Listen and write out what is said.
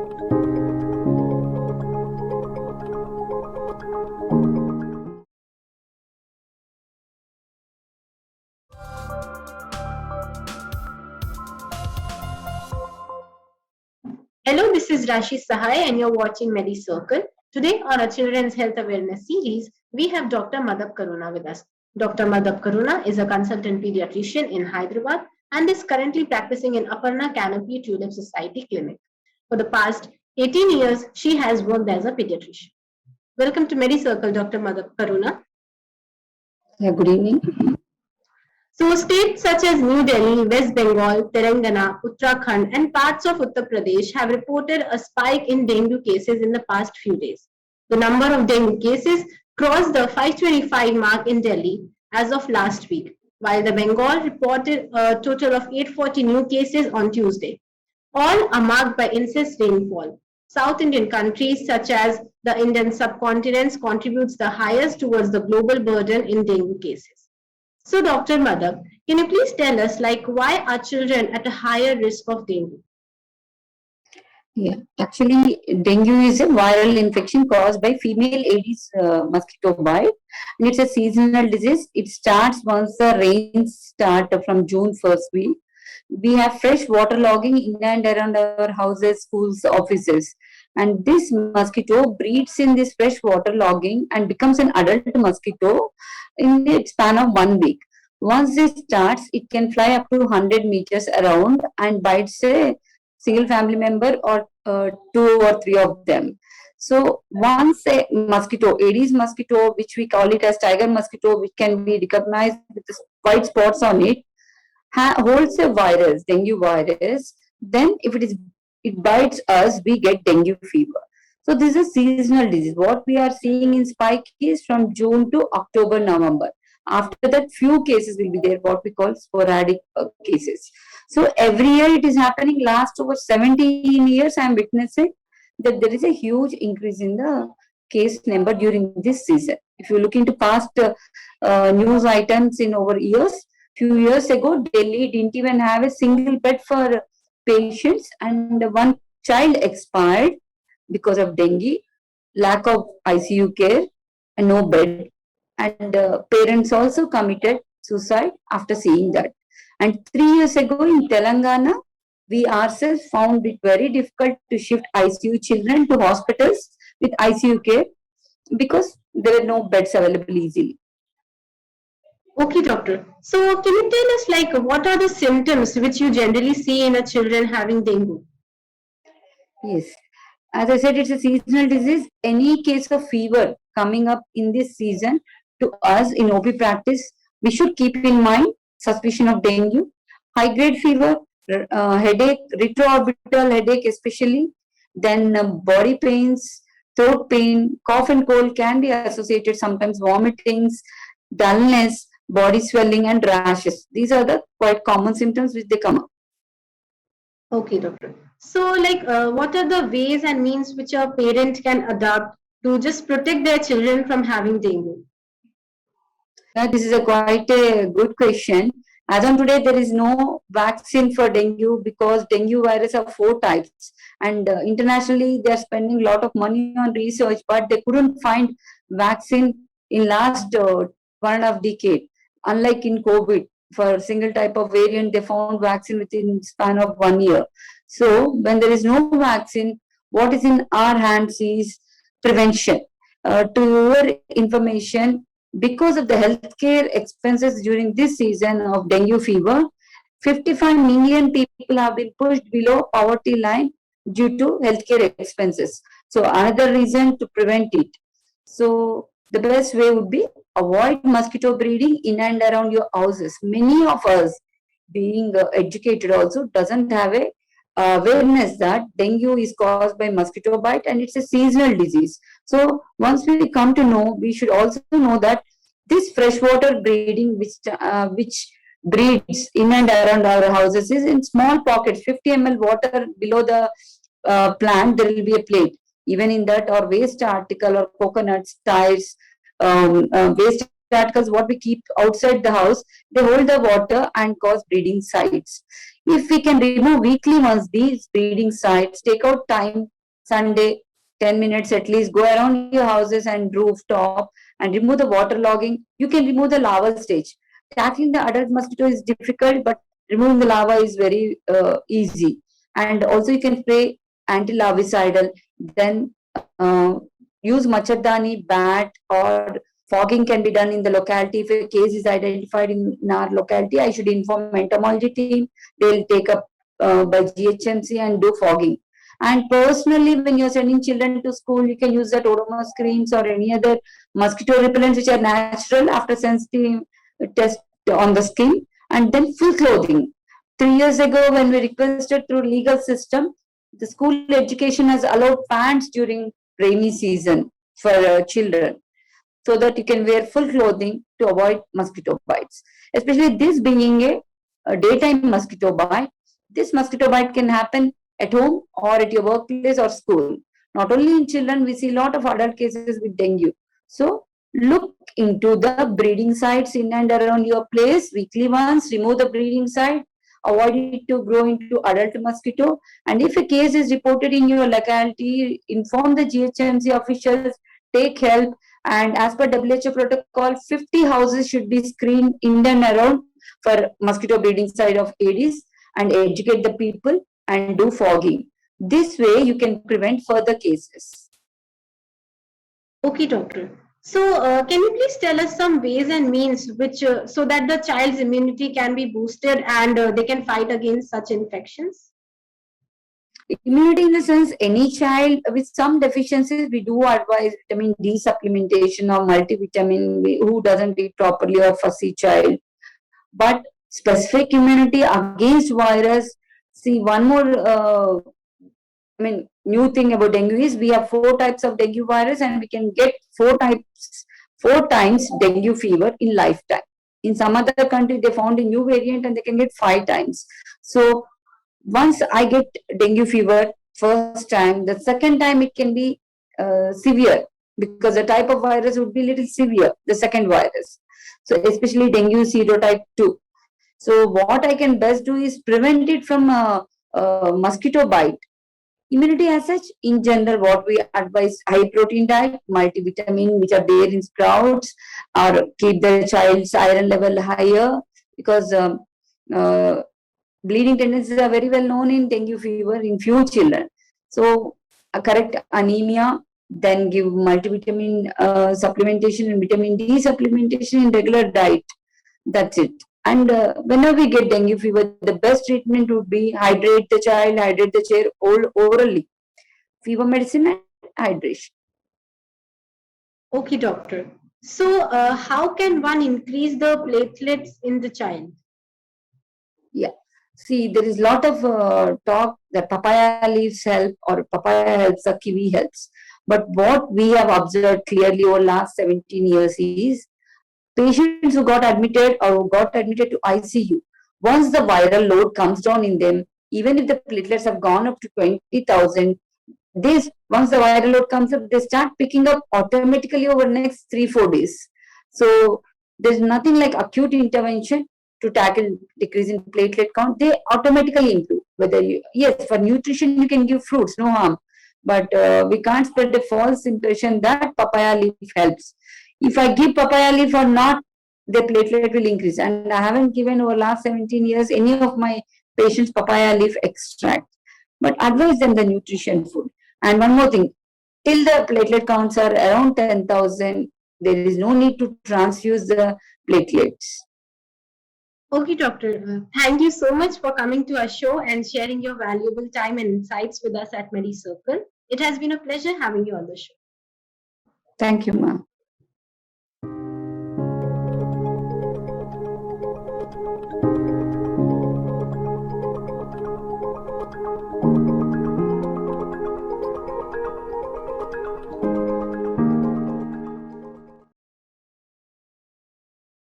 Hello, this is Rashi Sahai and you're watching Medicircle. Today on our Children's Health Awareness series, we have Dr. Madap Karuna with us. Dr. Madap Karuna is a consultant pediatrician in Hyderabad and is currently practicing in Aparna Canopy Tulip Society Clinic. For the past 18 years, she has worked as a pediatrician. Welcome to Medicircle, Dr. Madap Karuna. Yeah, good evening. So, states such as New Delhi, West Bengal, Telangana, Uttarakhand, and parts of Uttar Pradesh have reported a spike in dengue cases in the past few days. The number of dengue cases crossed the 525 mark in Delhi as of last week, while the Bengal reported a total of 840 new cases on Tuesday. All are marked by incessant rainfall. South Indian countries such as the Indian subcontinent contributes the highest towards the global burden in dengue cases. So, Dr. Madhav, can you please tell us, why are children at a higher risk of dengue? Yeah, actually, dengue is a viral infection caused by female Aedes mosquito bite, and it's a seasonal disease. It starts once the rains start from June first week. We have fresh water logging in and around our houses, schools, offices, and this mosquito breeds in this fresh water logging and becomes an adult mosquito in the span of 1 week. Once it starts, it can fly up to 100 meters around and bites a single family member or two or three of them. So once a mosquito, Aedes mosquito, which we call it as tiger mosquito, which can be recognized with the white spots on it, holds a virus, dengue virus. Then if it bites us, we get dengue fever. So this is a seasonal disease. What we are seeing in spike is from June to October, November. After that, few cases will be there, what we call sporadic cases. So every year it is happening. Last over 17 years, I am witnessing that there is a huge increase in the case number during this season. If you look into past news items in over years, few years ago, Delhi didn't even have a single bed for patients, and one child expired because of dengue, lack of ICU care, and no bed. And parents also committed suicide after seeing that. And 3 years ago in Telangana, we ourselves found it very difficult to shift ICU children to hospitals with ICU care because there were no beds available easily. Okay, doctor. So, can you tell us, what are the symptoms which you generally see in a children having dengue? Yes. As I said, it's a seasonal disease. Any case of fever coming up in this season to us in OP practice, we should keep in mind suspicion of dengue, high grade fever, headache, retroorbital headache especially, then body pains, throat pain, cough and cold can be associated, sometimes vomitings, dullness, body swelling and rashes. These are the quite common symptoms which they come up. Okay, doctor. So, what are the ways and means which a parent can adopt to just protect their children from having dengue? Yeah, this is a quite a good question. As on today, there is no vaccine for dengue because dengue virus have 4 types, and internationally they are spending a lot of money on research, but they couldn't find vaccine in last 1.5 decade. Unlike in COVID, for a single type of variant, they found vaccine within span of 1 year. So when there is no vaccine, what is in our hands is prevention. To your information, because of the healthcare expenses during this season of dengue fever, 55 million people have been pushed below poverty line due to healthcare expenses. So another reason to prevent it. So the best way would be avoid mosquito breeding in and around your houses. Many of us, being educated also, doesn't have a awareness that dengue is caused by mosquito bite and it's a seasonal disease. So once we come to know, we should also know that this freshwater breeding, which breeds in and around our houses, is in small pockets. 50 ml water below the plant, there will be a plate. Even in that, or waste article or coconuts, tires, waste articles what we keep outside the house, they hold the water and cause breeding sites. If we can remove weekly once these breeding sites, take out time, Sunday, 10 minutes at least, go around your houses and rooftop and remove the water logging, you can remove the larval stage. Tackling the adult mosquito is difficult, but removing the larva is very easy. And also you can spray anti-larvicidal, then use machardani, bat, or fogging can be done in the locality. If a case is identified in our locality, I should inform entomology team. They'll take up by GHMC and do fogging. And personally, when you're sending children to school, you can use that odomos creams or any other mosquito repellents which are natural after sensitive test on the skin. And then full clothing. 3 years ago, when we requested through legal system, the school education has allowed pants during rainy season for children, so that you can wear full clothing to avoid mosquito bites. Especially this being a daytime mosquito bite, this mosquito bite can happen at home or at your workplace or school. Not only in children, we see a lot of adult cases with dengue. So look into the breeding sites in and around your place weekly once, remove the breeding site, avoid it to grow into adult mosquito. And if a case is reported in your locality, inform the GHMC officials, take help. And as per WHO protocol, 50 houses should be screened in and around for mosquito breeding site of Aedes, and educate the people and do fogging. This way you can prevent further cases. Okay, doctor. So, can you please tell us some ways and means which so that the child's immunity can be boosted and they can fight against such infections? Immunity in the sense, any child with some deficiencies, we do advise vitamin D supplementation or multivitamin who doesn't eat properly, or fussy child. But specific immunity against virus, see one more new thing about dengue is we have 4 types of dengue virus, and we can get 4 times dengue fever in lifetime. In some other country, they found a new variant and they can get 5 times. So once I get dengue fever first time, the second time it can be severe, because the type of virus would be little severe, the second virus. So especially dengue serotype 2. So what I can best do is prevent it from mosquito bite. Immunity as such, in general, what we advise: high protein diet, multivitamin which are there in sprouts, or keep the child's iron level higher, because uh, bleeding tendencies are very well known in dengue fever in few children. So correct anemia, then give multivitamin supplementation and vitamin D supplementation in regular diet. That's it. And whenever we get dengue fever, the best treatment would be hydrate the child, hydrate the child orally. Fever medicine and hydration. Okay, doctor. So, how can one increase the platelets in the child? Yeah. See, there is a lot of talk that papaya leaves help, or papaya helps, or kiwi helps. But what we have observed clearly over last 17 years is patients who got admitted or who got admitted to ICU, once the viral load comes down in them, even if the platelets have gone up to 20,000, this once the viral load comes up, they start picking up automatically over the next 3-4 days. So there's nothing like acute intervention to tackle decrease in platelet count. They automatically improve. Whether you, yes, for nutrition you can give fruits, no harm, but we can't spread the false impression that papaya leaf helps. If I give papaya leaf or not, the platelet will increase. And I haven't given over last 17 years any of my patients papaya leaf extract, but advise them the nutrition food. And one more thing, till the platelet counts are around 10,000, there is no need to transfuse the platelets. Okay, doctor. Thank you so much for coming to our show and sharing your valuable time and insights with us at Medicircle. It has been a pleasure having you on the show. Thank you, ma'am.